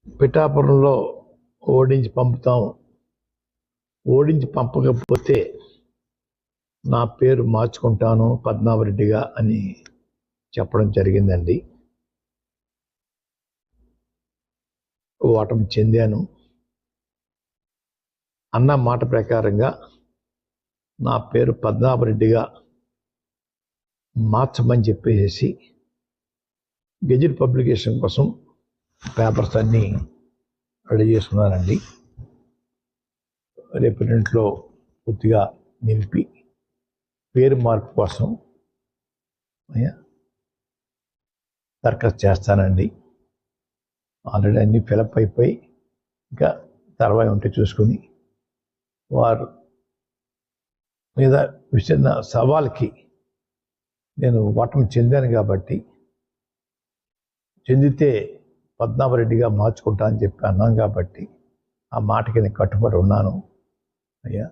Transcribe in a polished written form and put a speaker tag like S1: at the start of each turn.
S1: పిఠాపురంలో ఓడించి పంపుతాం, ఓడించి పంపకపోతే నా పేరు మార్చుకుంటాను పద్మనాభరెడ్డిగా అని చెప్పడం జరిగిందండి. ఓటమి చెందాను. అన్న మాట ప్రకారంగా నా పేరు పద్మనాభరెడ్డిగా మార్చమని చెప్పేసి గెజిట్ పబ్లికేషన్ కోసం పేపర్స్ అన్నీ రెడీ చేసుకున్నానండి. రేపు ఇంట్లో పూర్తిగా నింపి పేరు మార్పు కోసం దరఖాస్తు చేస్తానండి. ఆల్రెడీ అన్నీ ఫిలప్ అయిపోయి ఇంకా తర్వాత ఉంటే చూసుకుని వారు మీద విసిరిన సవాల్కి నేను ఓటమి చెందాను కాబట్టి, చెందితే పద్మనాభరెడ్డిగా మార్చుకుంటా అని చెప్పి అన్నాను కాబట్టి ఆ మాటకి నేను కట్టుబడి ఉన్నాను అయ్యా.